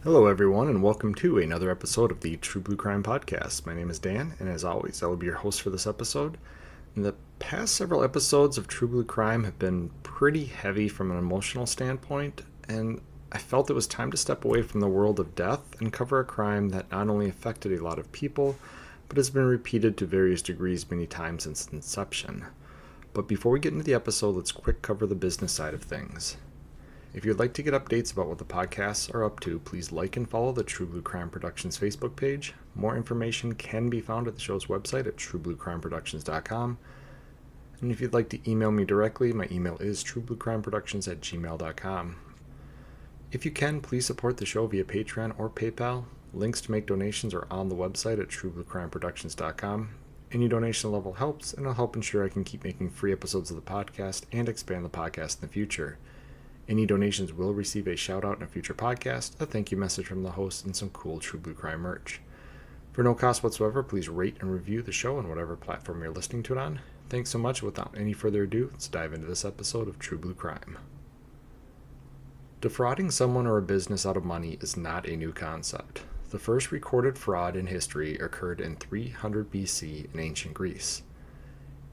Hello, everyone, and welcome to another episode of the True Blue Crime Podcast. My name is Dan, and as always, I will be your host for this episode. And the past several episodes of True Blue Crime have been pretty heavy from an emotional standpoint, and I felt it was time to step away from the world of death and cover a crime that not only affected a lot of people, but has been repeated to various degrees many times since its inception. But before we get into the episode, let's quick cover the business side of things. If you'd like to get updates about what the podcasts are up to, please like and follow the True Blue Crime Productions Facebook page. More information can be found at the show's website at truebluecrimeproductions.com. And if you'd like to email me directly, my email is truebluecrimeproductions@gmail.com. If you can, please support the show via Patreon or PayPal. Links to make donations are on the website at truebluecrimeproductions.com. Any donation level helps, and it'll help ensure I can keep making free episodes of the podcast and expand the podcast in the future. Any donations will receive a shout out in a future podcast, a thank you message from the host, and some cool True Blue Crime merch. For no cost whatsoever, please rate and review the show on whatever platform you're listening to it on. Thanks so much. Without any further ado, let's dive into this episode of True Blue Crime. Defrauding someone or a business out of money is not a new concept. The first recorded fraud in history occurred in 300 BC in ancient Greece.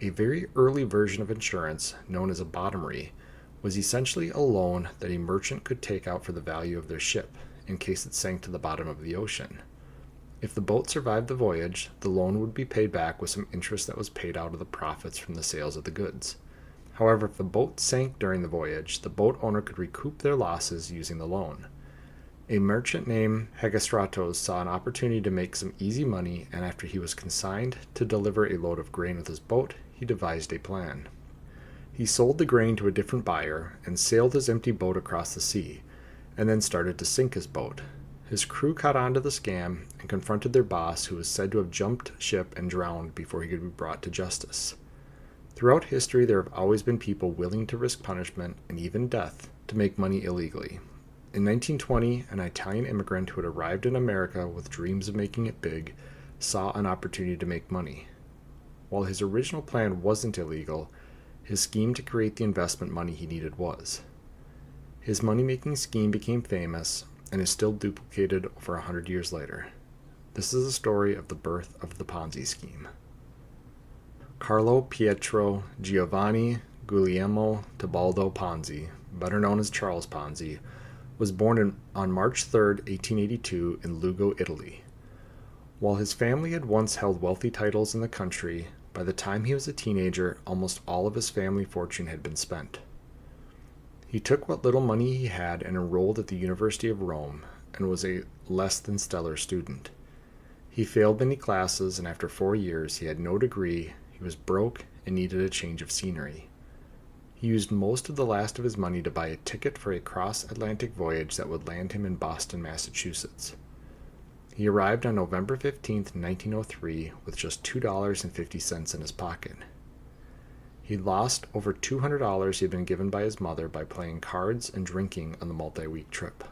A very early version of insurance, known as a bottomry, was essentially a loan that a merchant could take out for the value of their ship in case it sank to the bottom of the ocean. If the boat survived the voyage, the loan would be paid back with some interest that was paid out of the profits from the sales of the goods. However, if the boat sank during the voyage, the boat owner could recoup their losses using the loan. A merchant named Hegestratos saw an opportunity to make some easy money, and after he was consigned to deliver a load of grain with his boat, he devised a plan. He sold the grain to a different buyer and sailed his empty boat across the sea, and then started to sink his boat. His crew caught on to the scam and confronted their boss, who was said to have jumped ship and drowned before he could be brought to justice. Throughout history, there have always been people willing to risk punishment and even death to make money illegally. In 1920, an Italian immigrant who had arrived in America with dreams of making it big saw an opportunity to make money. While his original plan wasn't illegal, his scheme to create the investment money he needed was. His money-making scheme became famous and is still duplicated over 100 years later. This is the story of the birth of the Ponzi scheme. Carlo Pietro Giovanni Guglielmo Tebaldo Ponzi, better known as Charles Ponzi, was born on March 3, 1882 in Lugo, Italy. While his family had once held wealthy titles in the country, by the time he was a teenager, almost all of his family fortune had been spent. He took what little money he had and enrolled at the University of Rome, and was a less than stellar student. He failed many classes, and after 4 years he had no degree, he was broke, and needed a change of scenery. He used most of the last of his money to buy a ticket for a cross-Atlantic voyage that would land him in Boston, Massachusetts. He arrived on November 15, 1903, with just $2.50 in his pocket. He lost over $200 he had been given by his mother by playing cards and drinking on the multi-week trip.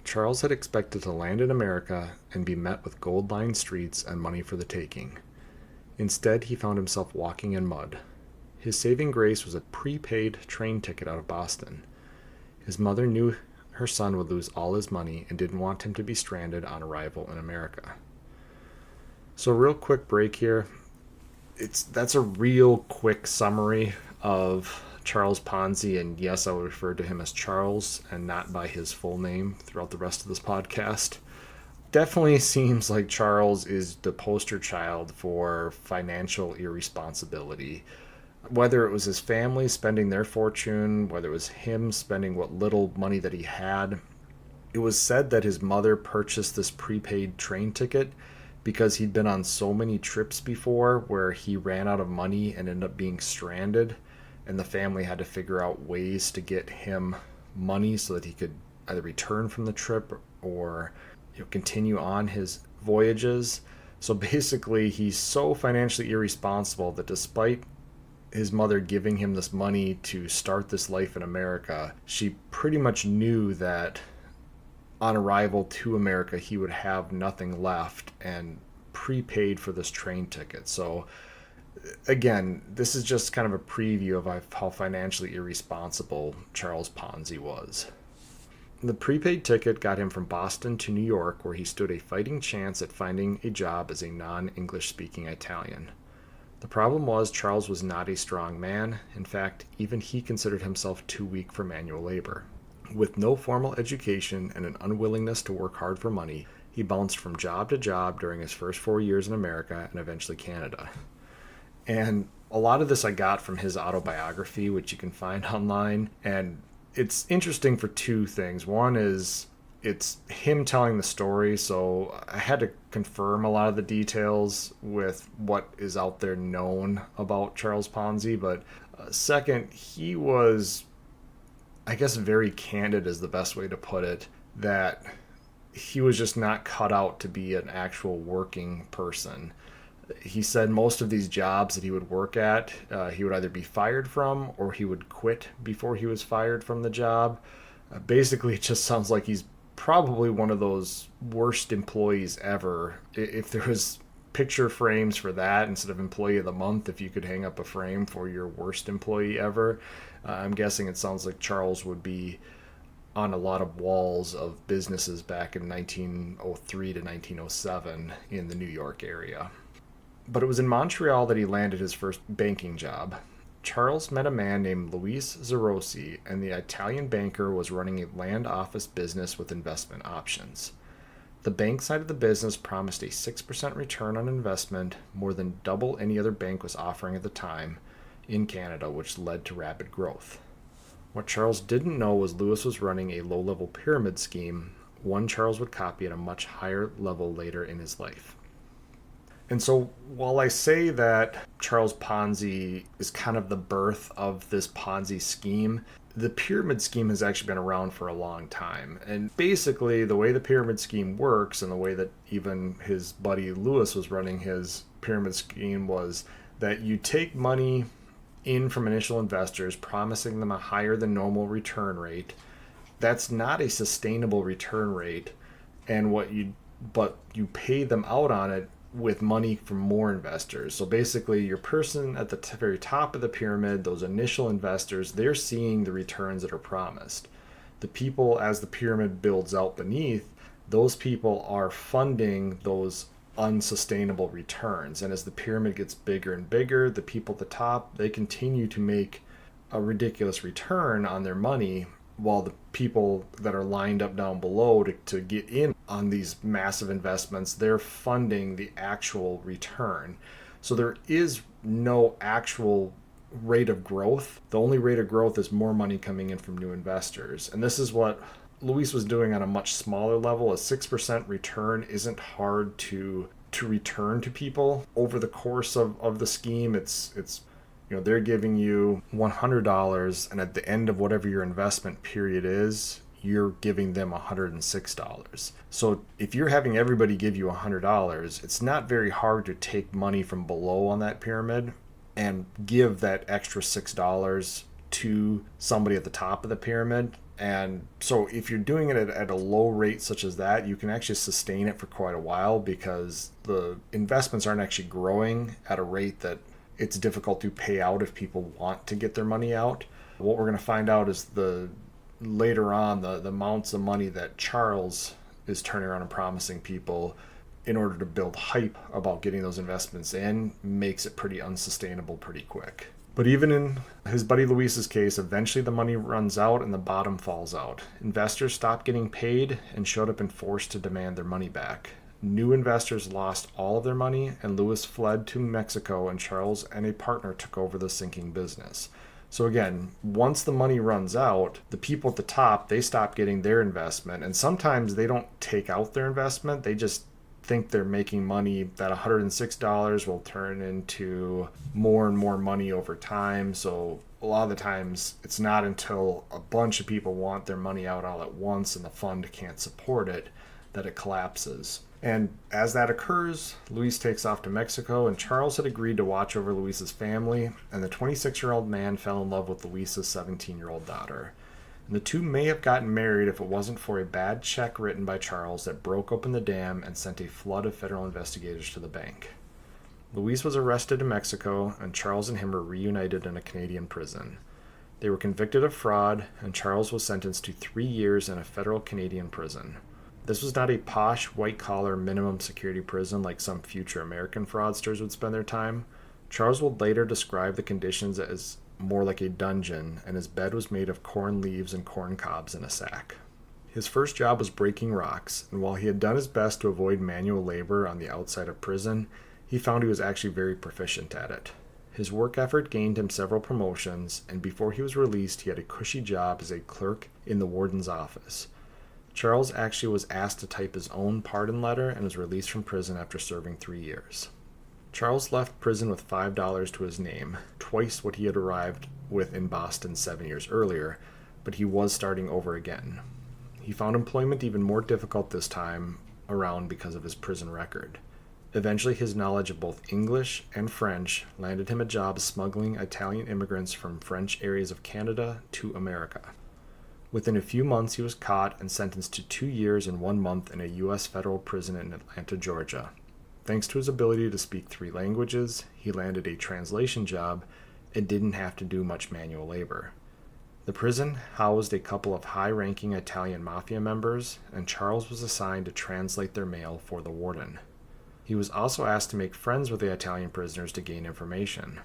Charles had expected to land in America and be met with gold-lined streets and money for the taking. Instead, he found himself walking in mud. His saving grace was a prepaid train ticket out of Boston. His mother knew her son would lose all his money and didn't want him to be stranded on arrival in America. So real quick break here. That's a real quick summary of Charles Ponzi, and yes, I will refer to him as Charles and not by his full name throughout the rest of this podcast. Definitely seems like Charles is the poster child for financial irresponsibility. Whether it was his family spending their fortune, whether it was him spending what little money that he had, it was said that his mother purchased this prepaid train ticket because he'd been on so many trips before where he ran out of money and ended up being stranded, and the family had to figure out ways to get him money so that he could either return from the trip or continue on his voyages. So basically, he's so financially irresponsible that despite his mother giving him this money to start this life in America, she pretty much knew that on arrival to America he would have nothing left and prepaid for this train ticket. So again, this is just kind of a preview of how financially irresponsible Charles Ponzi was. The prepaid ticket got him from Boston to New York, where he stood a fighting chance at finding a job as a non English speaking Italian. The problem was Charles was not a strong man. In fact, even he considered himself too weak for manual labor. With no formal education and an unwillingness to work hard for money, he bounced from job to job during his first 4 years in America and eventually Canada. And a lot of this I got from his autobiography, which you can find online. And it's interesting for two things. One is it's him telling the story, so I had to confirm a lot of the details with what is out there known about Charles Ponzi. But second, he was, I guess, very candid is the best way to put it, that he was just not cut out to be an actual working person. He said most of these jobs that he would work at, he would either be fired from or he would quit before he was fired from the job. Basically, it just sounds like he's probably one of those worst employees ever. If there was picture frames for that instead of employee of the month, if you could hang up a frame for your worst employee ever, I'm guessing it sounds like Charles would be on a lot of walls of businesses back in 1903 to 1907 in the New York area. But it was in Montreal that he landed his first banking job. Charles met a man named Luis Zerosi, and the Italian banker was running a land office business with investment options. The bank side of the business promised a 6% return on investment, more than double any other bank was offering at the time in Canada, which led to rapid growth. What Charles didn't know was Lewis was running a low-level pyramid scheme, one Charles would copy at a much higher level later in his life. And so while I say that Charles Ponzi is kind of the birth of this Ponzi scheme, the pyramid scheme has actually been around for a long time. And basically the way the pyramid scheme works and the way that even his buddy Lewis was running his pyramid scheme was that you take money in from initial investors, promising them a higher than normal return rate. That's not a sustainable return rate, but you pay them out on it with money from more investors. So basically your person at the very top of the pyramid, those initial investors, they're seeing the returns that are promised. The people, as the pyramid builds out beneath, those people are funding those unsustainable returns. And as the pyramid gets bigger and bigger, the people at the top, they continue to make a ridiculous return on their money, while the people that are lined up down below to get in on these massive investments, they're funding the actual return. So there is no actual rate of growth. The only rate of growth is more money coming in from new investors. And this is what Luis was doing on a much smaller level. A 6% return isn't hard to return to people over the course of the scheme. It's they're giving you $100, and at the end of whatever your investment period is, you're giving them $106. So if you're having everybody give you $100, it's not very hard to take money from below on that pyramid and give that extra $6 to somebody at the top of the pyramid. And so if you're doing it at a low rate such as that, you can actually sustain it for quite a while because the investments aren't actually growing at a rate that it's difficult to pay out if people want to get their money out. What we're going to find out is later on the amounts of money that Charles is turning around and promising people in order to build hype about getting those investments in makes it pretty unsustainable pretty quick. But even in his buddy Luis's case, eventually the money runs out and the bottom falls out. Investors stopped getting paid and showed up in force to demand their money back. New investors lost all of their money, and Lewis fled to Mexico, and Charles and a partner took over the sinking business. So again, once the money runs out, the people at the top, they stop getting their investment, and sometimes they don't take out their investment, they just think they're making money. That $106 will turn into more and more money over time. So a lot of the times it's not until a bunch of people want their money out all at once and the fund can't support it that it collapses. And as that occurs, Luis takes off to Mexico, and Charles had agreed to watch over Luis's family, and the 26-year-old man fell in love with Luis's 17-year-old daughter. And the two may have gotten married if it wasn't for a bad check written by Charles that broke open the dam and sent a flood of federal investigators to the bank. Luis was arrested in Mexico, and Charles and him were reunited in a Canadian prison. They were convicted of fraud, and Charles was sentenced to 3 years in a federal Canadian prison. This was not a posh, white-collar, minimum security prison like some future American fraudsters would spend their time. Charles would later describe the conditions as more like a dungeon, and his bed was made of corn leaves and corn cobs in a sack. His first job was breaking rocks, and while he had done his best to avoid manual labor on the outside of prison, he found he was actually very proficient at it. His work effort gained him several promotions, and before he was released, he had a cushy job as a clerk in the warden's office. Charles actually was asked to type his own pardon letter and was released from prison after serving 3 years. Charles left prison with $5 to his name, twice what he had arrived with in Boston 7 years earlier, but he was starting over again. He found employment even more difficult this time around because of his prison record. Eventually, his knowledge of both English and French landed him a job smuggling Italian immigrants from French areas of Canada to America. Within a few months, he was caught and sentenced to 2 years and 1 month in a U.S. federal prison in Atlanta, Georgia. Thanks to his ability to speak 3 languages, he landed a translation job and didn't have to do much manual labor. The prison housed a couple of high-ranking Italian mafia members, and Charles was assigned to translate their mail for the warden. He was also asked to make friends with the Italian prisoners to gain information.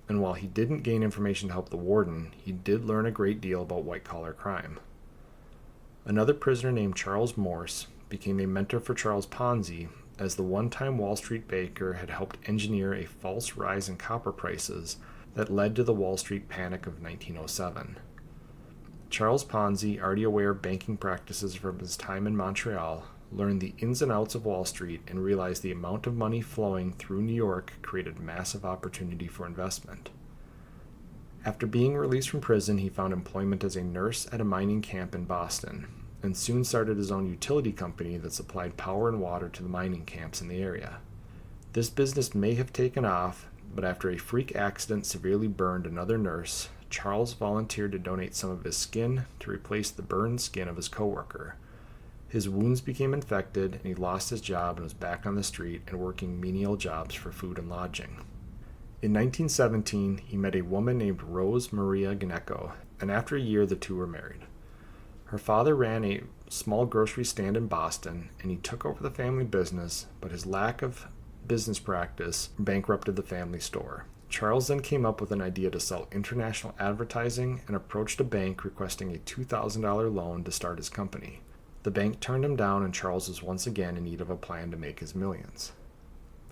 And while he didn't gain information to help the warden, he did learn a great deal about white-collar crime. Another prisoner named Charles Morse became a mentor for Charles Ponzi, as the one-time Wall Street banker had helped engineer a false rise in copper prices that led to the Wall Street panic of 1907. Charles Ponzi, already aware of banking practices from his time in Montreal, learned the ins and outs of Wall Street and realized the amount of money flowing through New York created massive opportunity for investment. After being released from prison, he found employment as a nurse at a mining camp in Boston, and soon started his own utility company that supplied power and water to the mining camps in the area. This business may have taken off, but after a freak accident severely burned another nurse, Charles volunteered to donate some of his skin to replace the burned skin of his coworker. His wounds became infected, and he lost his job and was back on the street and working menial jobs for food and lodging. In 1917, he met a woman named Rose Maria Gnecco, and after a year, the two were married. Her father ran a small grocery stand in Boston, and he took over the family business, but his lack of business practice bankrupted the family store. Charles then came up with an idea to sell international advertising and approached a bank requesting a $2,000 loan to start his company. The bank turned him down, and Charles was once again in need of a plan to make his millions.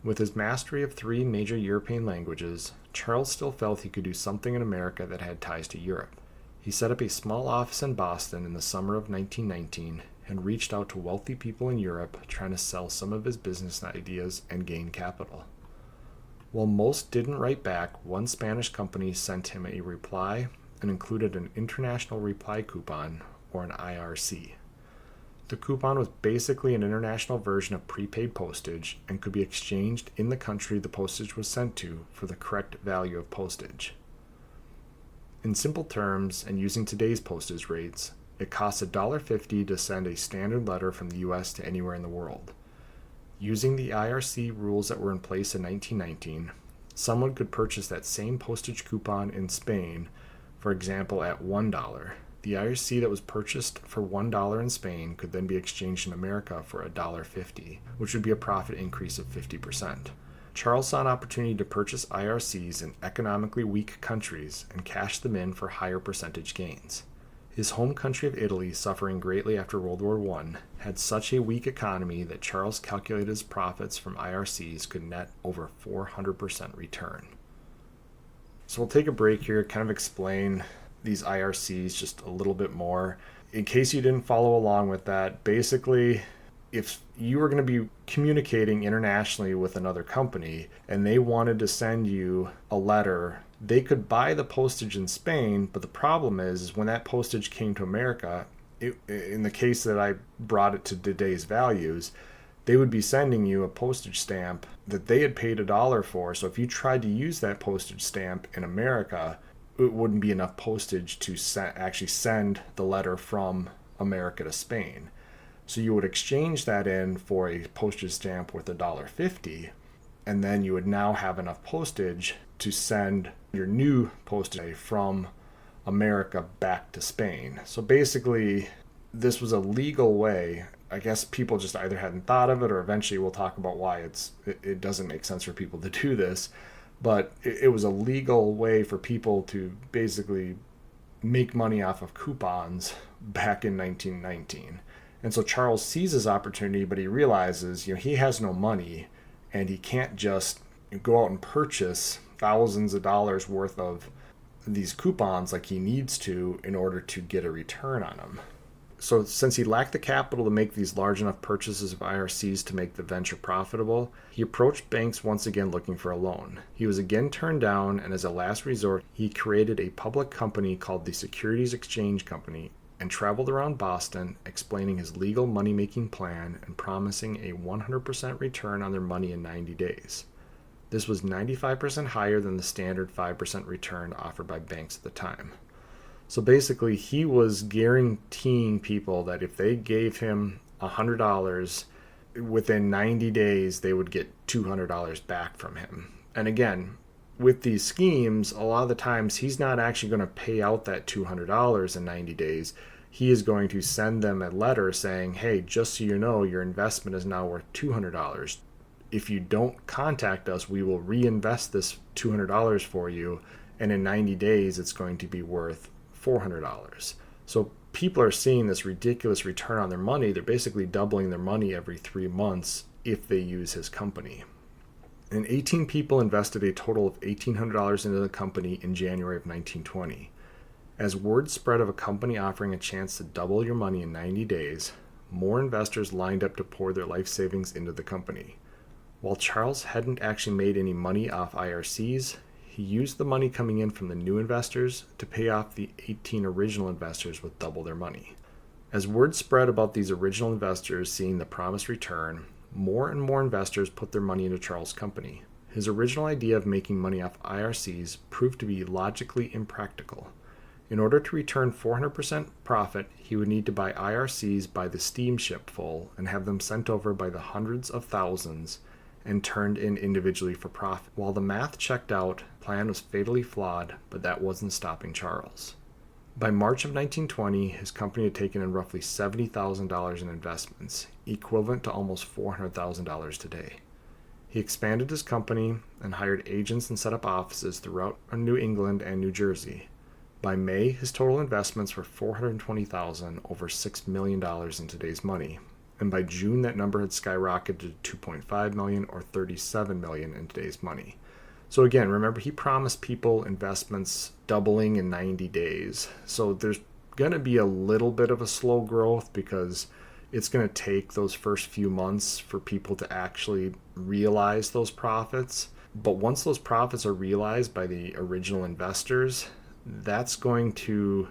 With his mastery of 3 major European languages, Charles still felt he could do something in America that had ties to Europe. He set up a small office in Boston in the summer of 1919 and reached out to wealthy people in Europe trying to sell some of his business ideas and gain capital. While most didn't write back, one Spanish company sent him a reply and included an international reply coupon, or an IRC. The coupon was basically an international version of prepaid postage and could be exchanged in the country the postage was sent to for the correct value of postage. In simple terms, and using today's postage rates, it costs $1.50 to send a standard letter from the US to anywhere in the world. Using the IRC rules that were in place in 1919, someone could purchase that same postage coupon in Spain, for example, at $1. The IRC that was purchased for $1 in Spain could then be exchanged in America for $1.50, which would be a profit increase of 50%. Charles saw an opportunity to purchase IRCs in economically weak countries and cash them in for higher percentage gains. His home country of Italy, suffering greatly after World War I, had such a weak economy that Charles calculated his profits from IRCs could net over 400% return. So we'll take a break here, kind of explain these IRCs just a little bit more. In case you didn't follow along with that, basically, if you were going to be communicating internationally with another company and they wanted to send you a letter, they could buy the postage in Spain, but the problem is when that postage came to America, in the case that I brought it to today's values, they would be sending you a postage stamp that they had paid $1 for. So if you tried to use that postage stamp in America, it wouldn't be enough postage to actually send the letter from America to Spain. So you would exchange that in for a postage stamp worth $1.50, and then you would now have enough postage to send your new postage from America back to Spain. So basically, this was a legal way. I guess people just either hadn't thought of it, or eventually we'll talk about why it doesn't make sense for people to do this. But it was a legal way for people to basically make money off of coupons back in 1919. And so Charles sees his opportunity, but he realizes, he has no money, and he can't just go out and purchase thousands of dollars worth of these coupons like he needs to in order to get a return on them. So since he lacked the capital to make these large enough purchases of IRCs to make the venture profitable, he approached banks once again looking for a loan. He was again turned down, and as a last resort, he created a public company called the Securities Exchange Company and traveled around Boston explaining his legal money-making plan and promising a 100% return on their money in 90 days. This was 95% higher than the standard 5% return offered by banks at the time. So basically, he was guaranteeing people that if they gave him $100, within 90 days, they would get $200 back from him. And again, with these schemes, a lot of the times, he's not actually going to pay out that $200 in 90 days. He is going to send them a letter saying, hey, just so you know, your investment is now worth $200. If you don't contact us, we will reinvest this $200 for you. And in 90 days, it's going to be worth $400. So people are seeing this ridiculous return on their money. They're basically doubling their money every 3 months if they use his company. And 18 people invested a total of $1,800 into the company in January of 1920. As word spread of a company offering a chance to double your money in 90 days, more investors lined up to pour their life savings into the company. While Charles hadn't actually made any money off IRCs, he used the money coming in from the new investors to pay off the 18 original investors with double their money. As word spread about these original investors seeing the promised return, more and more investors put their money into Charles' company. His original idea of making money off IRCs proved to be logically impractical. In order to return 400% profit, he would need to buy IRCs by the steamship full and have them sent over by the hundreds of thousands and turned in individually for profit. While the math checked out, the plan was fatally flawed, but that wasn't stopping Charles. By March of 1920, his company had taken in roughly $70,000 in investments, equivalent to almost $400,000 today. He expanded his company and hired agents and set up offices throughout New England and New Jersey. By May, his total investments were $420,000, over $6 million in today's money. And by June, that number had skyrocketed to $2.5 million, or $37 million in today's money. So again, remember, he promised people investments doubling in 90 days. So there's going to be a little bit of a slow growth because it's going to take those first few months for people to actually realize those profits. But once those profits are realized by the original investors, that's going to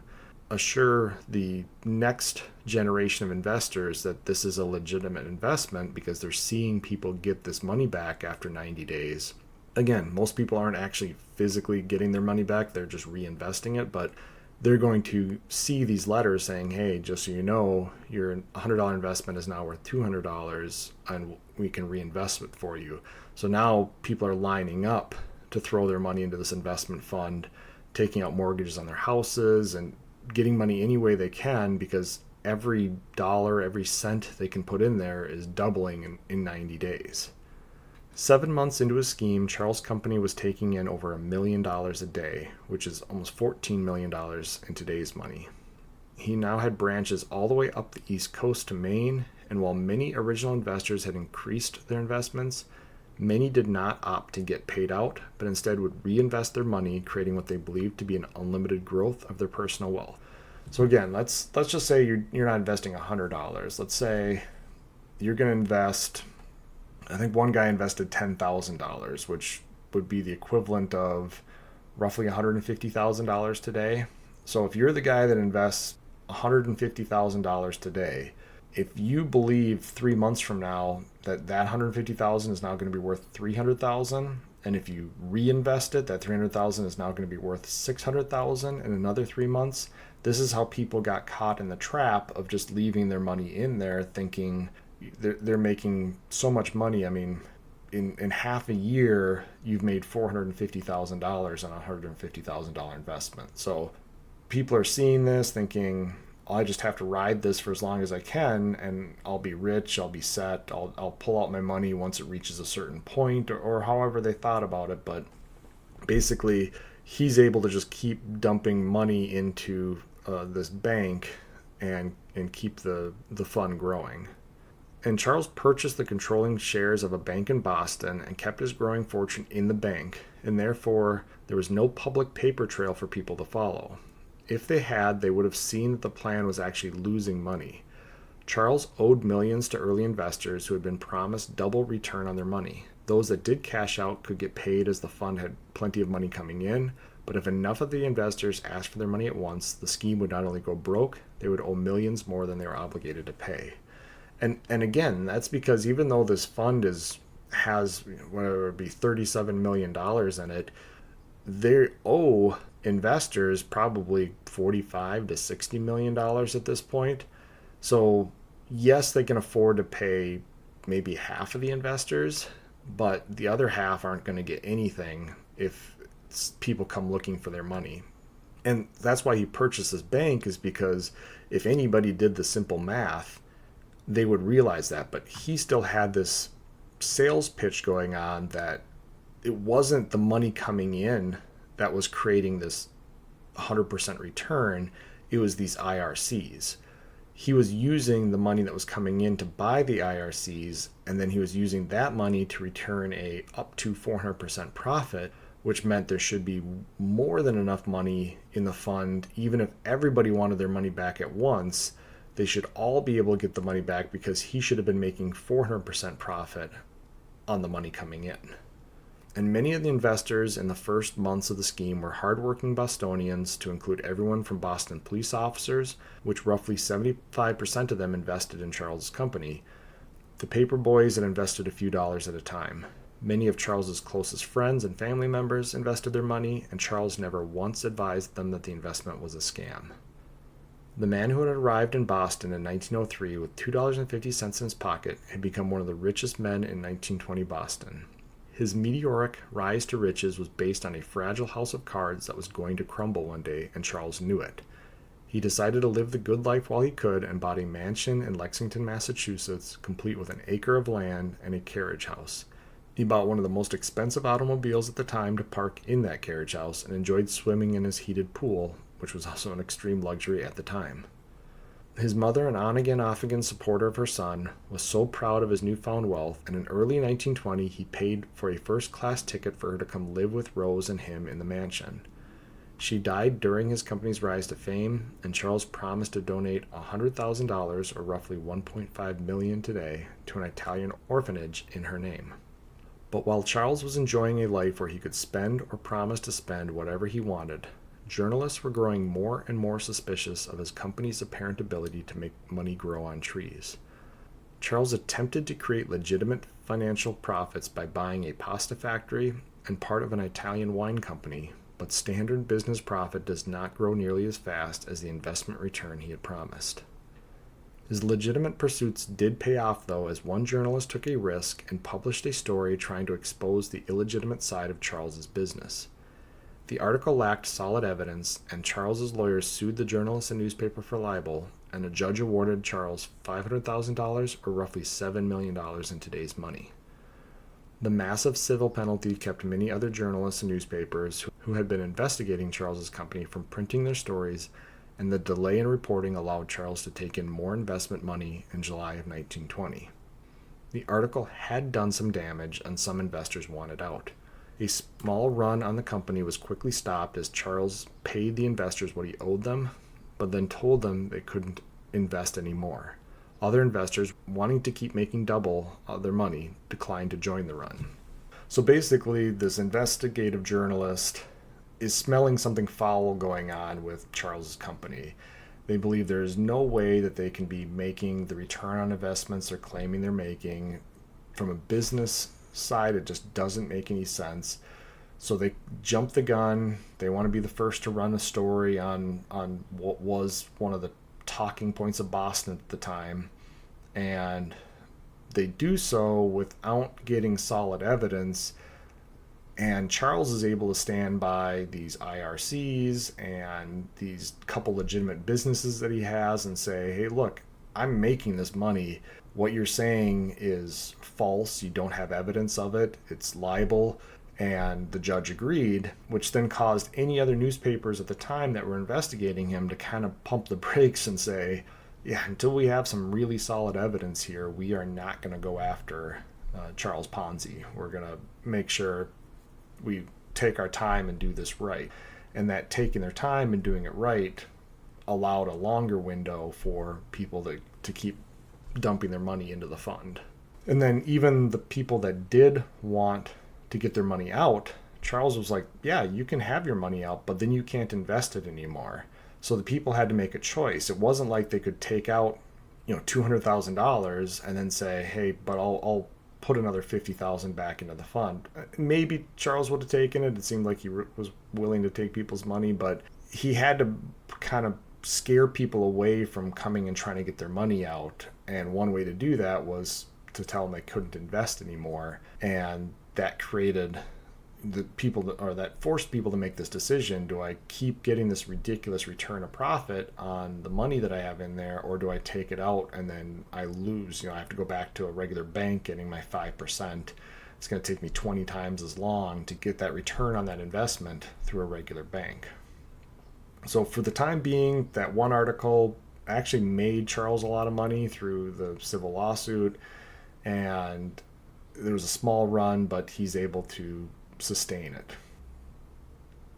assure the next generation of investors that this is a legitimate investment because they're seeing people get this money back after 90 days. Again, most people aren't actually physically getting their money back, they're just reinvesting it, but they're going to see these letters saying, hey, just so you know, your $100 investment is now worth $200 and we can reinvest it for you. So now people are lining up to throw their money into this investment fund, taking out mortgages on their houses and getting money any way they can because every dollar, every cent they can put in there is doubling in 90 days. 7 months into his scheme, Charles' company was taking in over $1 million a day, which is almost $14 million in today's money. He now had branches all the way up the East Coast to Maine, and while many original investors had increased their investments, many did not opt to get paid out, but instead would reinvest their money, creating what they believed to be an unlimited growth of their personal wealth. So again, let's just say you're not investing $100. Let's say you're going to invest, I think one guy invested $10,000, which would be the equivalent of roughly $150,000 today. So if you're the guy that invests $150,000 today, if you believe 3 months from now that $150,000 is now going to be worth $300,000, and if you reinvest it, that $300,000 is now going to be worth $600,000 in another 3 months. This is how people got caught in the trap of just leaving their money in there, thinking they're making so much money. I mean, in half a year, you've made $450,000 on a $150,000 investment. So people are seeing this thinking, I just have to ride this for as long as I can and I'll be rich, I'll be set, I'll pull out my money once it reaches a certain point, or however they thought about it. But basically, he's able to just keep dumping money into this bank and keep the fund growing. And Charles purchased the controlling shares of a bank in Boston and kept his growing fortune in the bank, and therefore there was no public paper trail for people to follow. If they had, they would have seen that the plan was actually losing money. Charles owed millions to early investors who had been promised double return on their money. Those that did cash out could get paid as the fund had plenty of money coming in, but if enough of the investors asked for their money at once, the scheme would not only go broke, they would owe millions more than they were obligated to pay. And again, that's because even though this fund has whatever it be $37 million in it, they owe investors probably $45 to $60 million at this point. So yes, they can afford to pay maybe half of the investors, but the other half aren't going to get anything if people come looking for their money. And that's why he purchased this bank, is because if anybody did the simple math, they would realize that. But he still had this sales pitch going on that it wasn't the money coming in that was creating this 100% return. It was these IRCs. He was using the money that was coming in to buy the IRCs, and then he was using that money to return a up to 400% profit, which meant there should be more than enough money in the fund. Even if everybody wanted their money back at once, they should all be able to get the money back, because he should have been making 400% profit on the money coming in. And many of the investors in the first months of the scheme were hardworking Bostonians, to include everyone from Boston police officers, which roughly 75% of them invested in Charles's company, to paper boys that invested a few dollars at a time. Many of Charles's closest friends and family members invested their money, and Charles never once advised them that the investment was a scam. The man who had arrived in Boston in 1903 with $2.50 in his pocket had become one of the richest men in 1920 Boston. His meteoric rise to riches was based on a fragile house of cards that was going to crumble one day, and Charles knew it. He decided to live the good life while he could and bought a mansion in Lexington, Massachusetts, complete with an acre of land and a carriage house. He bought one of the most expensive automobiles at the time to park in that carriage house, and enjoyed swimming in his heated pool, which was also an extreme luxury at the time. His mother, an on-again, off-again supporter of her son, was so proud of his newfound wealth, and in early 1920 he paid for a first-class ticket for her to come live with Rose and him in the mansion. She died during his company's rise to fame, and Charles promised to donate $100,000, or roughly $1.5 million today, to an Italian orphanage in her name. But while Charles was enjoying a life where he could spend or promise to spend whatever he wanted, journalists were growing more and more suspicious of his company's apparent ability to make money grow on trees. Charles attempted to create legitimate financial profits by buying a pasta factory and part of an Italian wine company, but standard business profit does not grow nearly as fast as the investment return he had promised. His legitimate pursuits did pay off, though, as one journalist took a risk and published a story trying to expose the illegitimate side of Charles's business. The article lacked solid evidence, and Charles's lawyers sued the journalist and newspaper for libel, and a judge awarded Charles $500,000, or roughly $7 million in today's money. The massive civil penalty kept many other journalists and newspapers who had been investigating Charles's company from printing their stories, and the delay in reporting allowed Charles to take in more investment money in July of 1920. The article had done some damage, and some investors wanted out. A small run on the company was quickly stopped as Charles paid the investors what he owed them, but then told them they couldn't invest anymore. Other investors, wanting to keep making double their money, declined to join the run. So basically, this investigative journalist is smelling something foul going on with Charles's company. They believe there is no way that they can be making the return on investments they're claiming they're making. From a business side, it just doesn't make any sense. So they jump the gun. They want to be the first to run a story on what was one of the talking points of Boston at the time, and they do so without getting solid evidence. And Charles is able to stand by these IRCs and these couple legitimate businesses that he has and say, hey, look, I'm making this money. What you're saying is false. You don't have evidence of it. It's libel. And the judge agreed, which then caused any other newspapers at the time that were investigating him to kind of pump the brakes and say, yeah, until we have some really solid evidence here, we are not going to go after Charles Ponzi. We're going to make sure we take our time and do this right. And that taking their time and doing it right allowed a longer window for people to keep dumping their money into the fund. And then even the people that did want to get their money out, Charles was like, yeah, you can have your money out, but then you can't invest it anymore. So the people had to make a choice. It wasn't like they could take out, $200,000 and then say, hey, but I'll put another 50,000 back into the fund. Maybe Charles would have taken it. It seemed like he was willing to take people's money, but he had to kind of scare people away from coming and trying to get their money out. And one way to do that was to tell them they couldn't invest anymore. And that created that forced people to make this decision. Do I keep getting this ridiculous return of profit on the money that I have in there, or do I take it out and then I lose? I have to go back to a regular bank getting my 5%. It's going to take me 20 times as long to get that return on that investment through a regular bank. So for the time being, that one article actually made Charles a lot of money through the civil lawsuit, and there was a small run, but he's able to sustain it.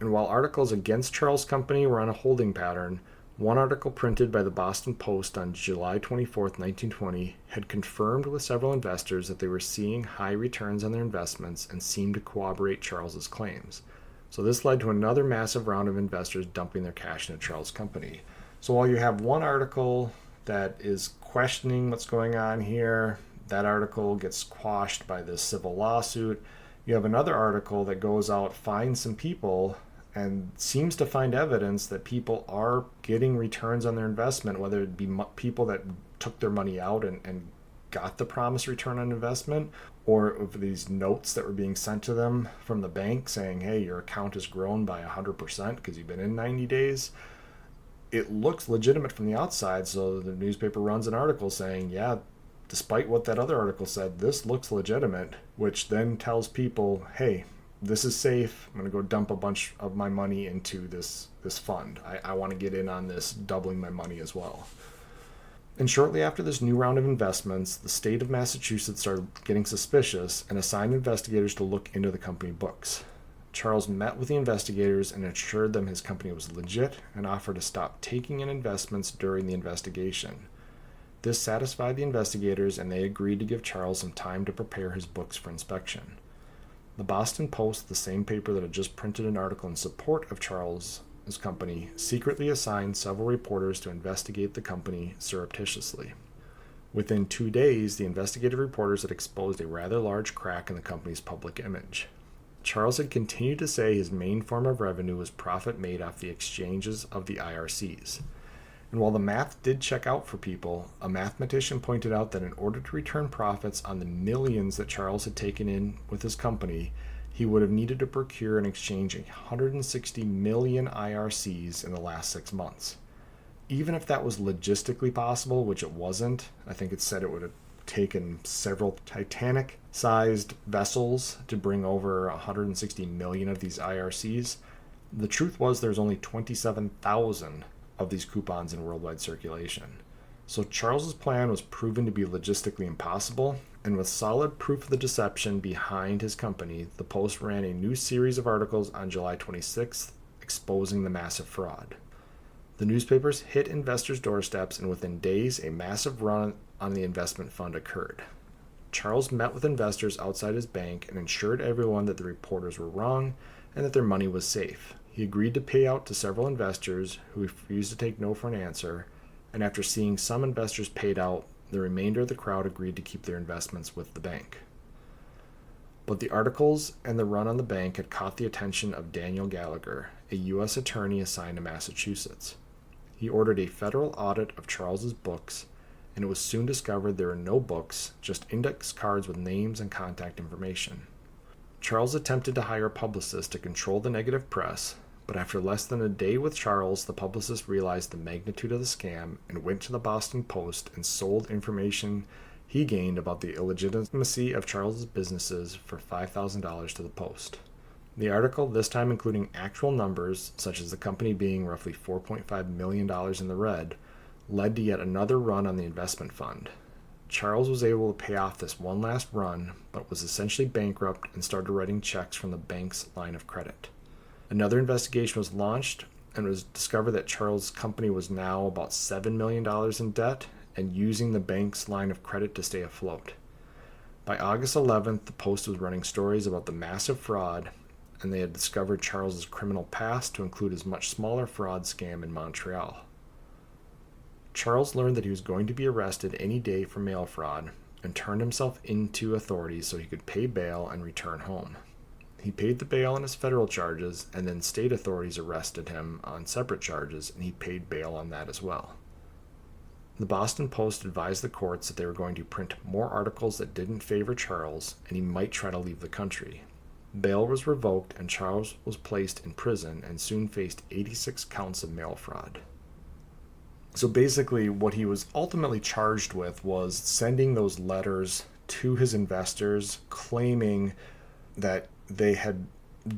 And while articles against Charles' company were on a holding pattern, one article printed by the Boston Post on July 24, 1920, had confirmed with several investors that they were seeing high returns on their investments and seemed to corroborate Charles's claims. So this led to another massive round of investors dumping their cash into Charles' company. So while you have one article that is questioning what's going on here, that article gets quashed by this civil lawsuit. You have another article that goes out, finds some people, and seems to find evidence that people are getting returns on their investment, whether it be people that took their money out and got the promised return on investment, or of these notes that were being sent to them from the bank saying, hey, your account has grown by 100% because you've been in 90 days. It looks legitimate from the outside, so the newspaper runs an article saying, yeah, despite what that other article said, this looks legitimate, which then tells people, hey, this is safe. I'm going to go dump a bunch of my money into this fund. I want to get in on this, doubling my money as well. And shortly after this new round of investments, the state of Massachusetts started getting suspicious and assigned investigators to look into the company books. Charles met with the investigators and assured them his company was legit and offered to stop taking in investments during the investigation. This satisfied the investigators, and they agreed to give Charles some time to prepare his books for inspection. The Boston Post, the same paper that had just printed an article in support of Charles' company, secretly assigned several reporters to investigate the company surreptitiously. Within 2 days, the investigative reporters had exposed a rather large crack in the company's public image. Charles had continued to say his main form of revenue was profit made off the exchanges of the IRCs. And while the math did check out for people, a mathematician pointed out that in order to return profits on the millions that Charles had taken in with his company, he would have needed to procure and exchange 160 million IRCs in the last 6 months. Even if that was logistically possible, which it wasn't, I think it said it would have taken several Titanic-sized vessels to bring over 160 million of these IRCs. The truth was there's only 27,000 of these coupons in worldwide circulation. So Charles's plan was proven to be logistically impossible, and with solid proof of the deception behind his company, the Post ran a new series of articles on July 26th exposing the massive fraud. The newspapers hit investors' doorsteps, and within days, a massive run on the investment fund occurred. Charles met with investors outside his bank and assured everyone that the reporters were wrong and that their money was safe. He agreed to pay out to several investors who refused to take no for an answer, and after seeing some investors paid out, the remainder of the crowd agreed to keep their investments with the bank. But the articles and the run on the bank had caught the attention of Daniel Gallagher, a U.S. attorney assigned to Massachusetts. He ordered a federal audit of Charles's books, and it was soon discovered there were no books, just index cards with names and contact information. Charles attempted to hire a publicist to control the negative press, but after less than a day with Charles, the publicist realized the magnitude of the scam and went to the Boston Post and sold information he gained about the illegitimacy of Charles's businesses for $5,000 to the Post. The article, this time including actual numbers, such as the company being roughly $4.5 million in the red, led to yet another run on the investment fund. Charles was able to pay off this one last run, but was essentially bankrupt and started writing checks from the bank's line of credit. Another investigation was launched, and it was discovered that Charles' company was now about $7 million in debt and using the bank's line of credit to stay afloat. By August 11th, the Post was running stories about the massive fraud, and they had discovered Charles' criminal past to include his much smaller fraud scam in Montreal. Charles learned that he was going to be arrested any day for mail fraud and turned himself into authorities so he could pay bail and return home. He paid the bail on his federal charges, and then state authorities arrested him on separate charges, and he paid bail on that as well. The Boston Post advised the courts that they were going to print more articles that didn't favor Charles, and he might try to leave the country. Bail was revoked, and Charles was placed in prison and soon faced 86 counts of mail fraud. So basically, what he was ultimately charged with was sending those letters to his investors claiming that they had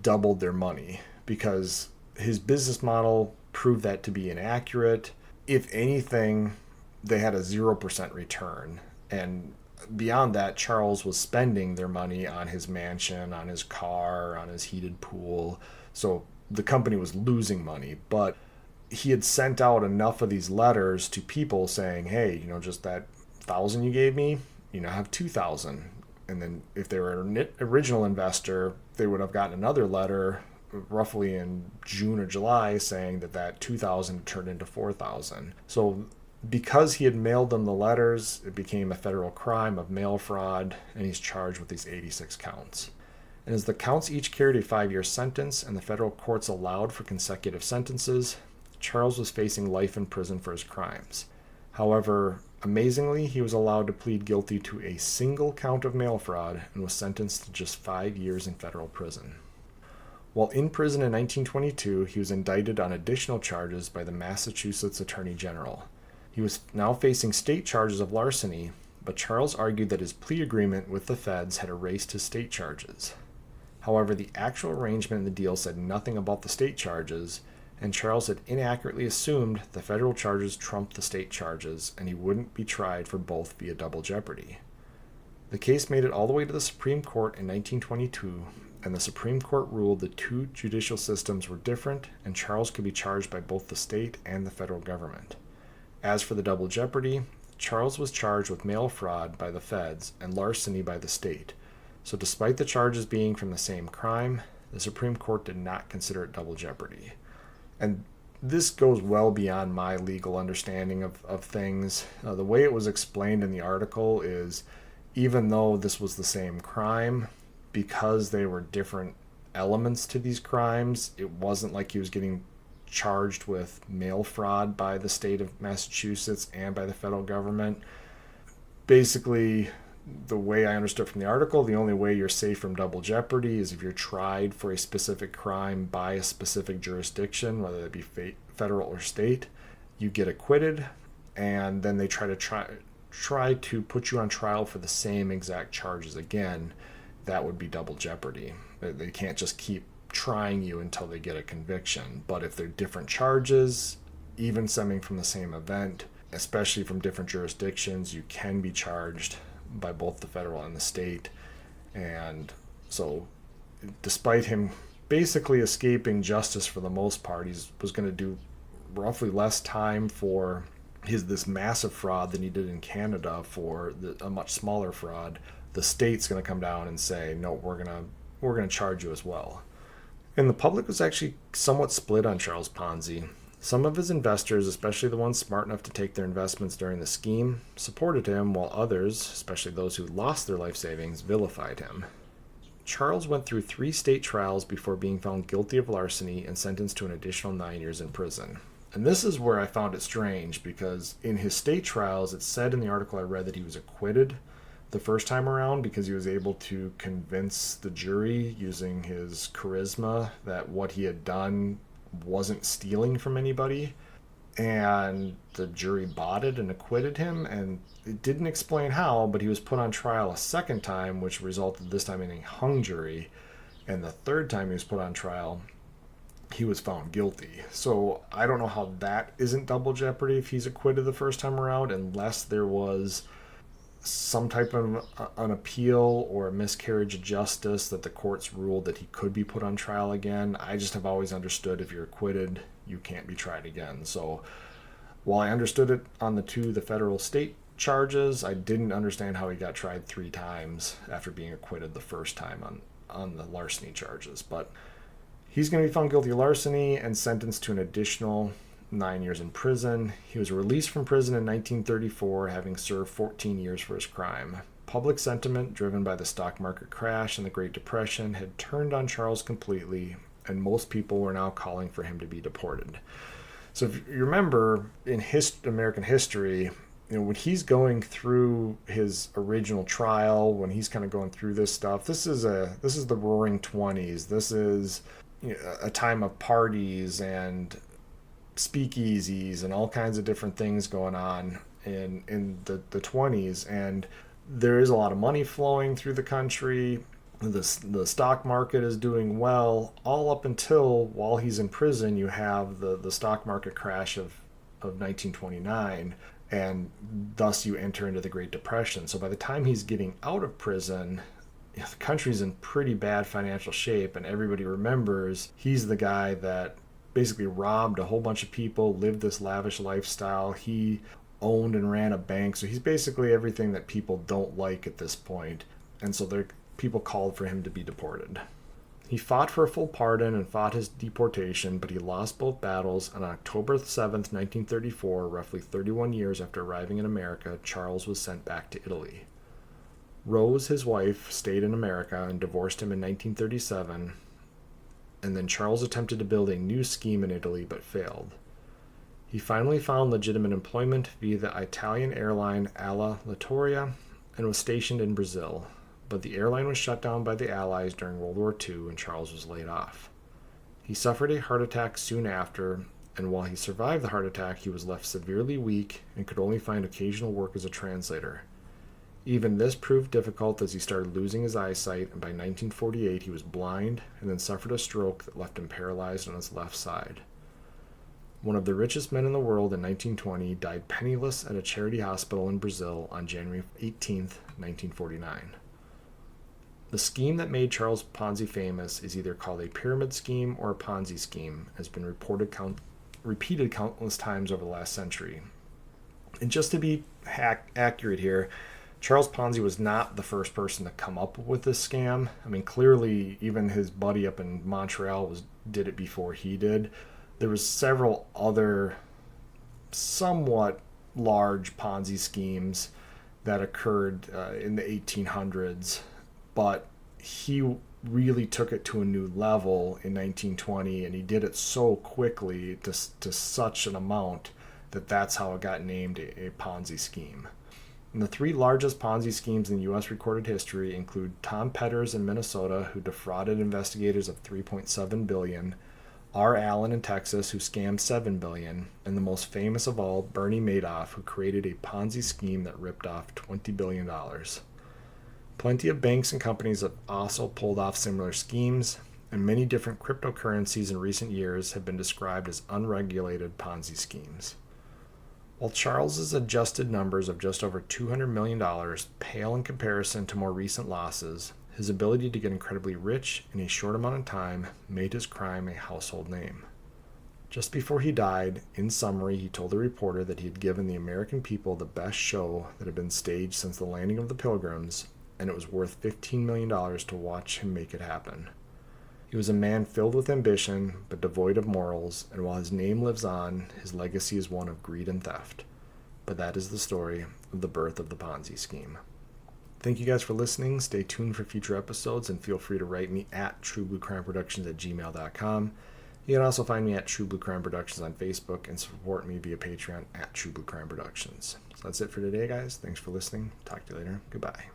doubled their money, because his business model proved that to be inaccurate. If anything, they had a 0% return. And beyond that, Charles was spending their money on his mansion, on his car, on his heated pool. So the company was losing money, but he had sent out enough of these letters to people saying, hey, just that 1,000 you gave me, I have 2,000. And then if they were an original investor, they would have gotten another letter roughly in June or July saying that 2,000 turned into 4,000. So because he had mailed them the letters, it became a federal crime of mail fraud, and he's charged with these 86 counts. And as the counts each carried a 5-year sentence and the federal courts allowed for consecutive sentences, Charles was facing life in prison for his crimes. However, amazingly, he was allowed to plead guilty to a single count of mail fraud and was sentenced to just 5 years in federal prison. While in prison in 1922, he was indicted on additional charges by the Massachusetts Attorney General. He was now facing state charges of larceny, but Charles argued that his plea agreement with the feds had erased his state charges. However, the actual arrangement in the deal said nothing about the state charges, and Charles had inaccurately assumed the federal charges trumped the state charges, and he wouldn't be tried for both via double jeopardy. The case made it all the way to the Supreme Court in 1922, and the Supreme Court ruled the two judicial systems were different, and Charles could be charged by both the state and the federal government. As for the double jeopardy, Charles was charged with mail fraud by the feds and larceny by the state. So despite the charges being from the same crime, the Supreme Court did not consider it double jeopardy. And this goes well beyond my legal understanding of things. The way it was explained in the article is, even though this was the same crime, because they were different elements to these crimes, it wasn't like he was getting charged with mail fraud by the state of Massachusetts and by the federal government. Basically, the way I understood from the article, the only way you're safe from double jeopardy is if you're tried for a specific crime by a specific jurisdiction, whether it be federal or state. You get acquitted, and then they try to put you on trial for the same exact charges again. That would be double jeopardy. They can't just keep trying you until they get a conviction. But if they're different charges, even stemming from the same event, especially from different jurisdictions, you can be charged by both the federal and the state. And so despite him basically escaping justice for the most part, he was going to do roughly less time for this massive fraud than he did in Canada for a much smaller fraud. The state's going to come down and say, no, we're going to charge you as well. And the public was actually somewhat split on Charles Ponzi. Some of his investors, especially the ones smart enough to take their investments during the scheme, supported him, while others, especially those who lost their life savings, vilified him. Charles went through 3 state trials before being found guilty of larceny and sentenced to an additional 9 years in prison. And this is where I found it strange, because in his state trials, it said in the article I read that he was acquitted, the first time around because he was able to convince the jury using his charisma that what he had done wasn't stealing from anybody. And the jury bought it and acquitted him, and it didn't explain how, but he was put on trial a second time, which resulted this time in a hung jury. And the third time he was put on trial, he was found guilty. So I don't know how that isn't double jeopardy if he's acquitted the first time around, unless there was some type of an appeal or a miscarriage of justice that the courts ruled that he could be put on trial again. I just have always understood if you're acquitted, you can't be tried again. So while I understood it on the federal state charges, I didn't understand how he got tried 3 times after being acquitted the first time on the larceny charges. But he's going to be found guilty of larceny and sentenced to an additional 9 years in prison. He was released from prison in 1934, having served 14 years for his crime. Public sentiment, driven by the stock market crash and the Great Depression, had turned on Charles completely, and most people were now calling for him to be deported. So if you remember, in American history, when he's going through his original trial, when he's kind of going through this stuff, this is the Roaring 20s. This is a time of parties and speakeasies and all kinds of different things going on in the 20s, and there is a lot of money flowing through the country. The stock market is doing well, all up until while he's in prison. You have the stock market crash of 1929, and thus you enter into the Great Depression. So by the time he's getting out of prison, the country's in pretty bad financial shape, and everybody remembers he's the guy that basically robbed a whole bunch of people, lived this lavish lifestyle. He owned and ran a bank, so he's basically everything that people don't like at this point. And so people called for him to be deported. He fought for a full pardon and fought his deportation, but he lost both battles. On October 7th, 1934, roughly 31 years after arriving in America, Charles was sent back to Italy. Rose, his wife, stayed in America and divorced him in 1937, and then Charles attempted to build a new scheme in Italy but failed. He finally found legitimate employment via the Italian airline Alla Littoria and was stationed in Brazil, but the airline was shut down by the Allies during World War II and Charles was laid off. He suffered a heart attack soon after, and while he survived the heart attack, he was left severely weak and could only find occasional work as a translator. Even this proved difficult as he started losing his eyesight, and by 1948 he was blind and then suffered a stroke that left him paralyzed on his left side. One of the richest men in the world in 1920 died penniless at a charity hospital in Brazil on January 18, 1949. The scheme that made Charles Ponzi famous is either called a pyramid scheme or a Ponzi scheme, has been repeated countless times over the last century. And just to be accurate here, Charles Ponzi was not the first person to come up with this scam. I mean, clearly, even his buddy up in Montreal did it before he did. There was several other somewhat large Ponzi schemes that occurred in the 1800s, but he really took it to a new level in 1920, and he did it so quickly to such an amount that that's how it got named a Ponzi scheme. And the 3 largest Ponzi schemes in U.S. recorded history include Tom Petters in Minnesota, who defrauded investigators of $3.7 billion, R. Allen in Texas, who scammed $7 billion, and the most famous of all, Bernie Madoff, who created a Ponzi scheme that ripped off $20 billion. Plenty of banks and companies have also pulled off similar schemes, and many different cryptocurrencies in recent years have been described as unregulated Ponzi schemes. While Charles's adjusted numbers of just over $200 million pale in comparison to more recent losses, his ability to get incredibly rich in a short amount of time made his crime a household name. Just before he died, in summary, he told the reporter that he had given the American people the best show that had been staged since the landing of the Pilgrims, and it was worth $15 million to watch him make it happen. He was a man filled with ambition, but devoid of morals, and while his name lives on, his legacy is one of greed and theft. But that is the story of the birth of the Ponzi scheme. Thank you guys for listening. Stay tuned for future episodes, and feel free to write me at truebluecrimeproductions@gmail.com. You can also find me at True Blue Crime Productions on Facebook and support me via Patreon at True Blue Crime Productions. So that's it for today, guys. Thanks for listening. Talk to you later. Goodbye.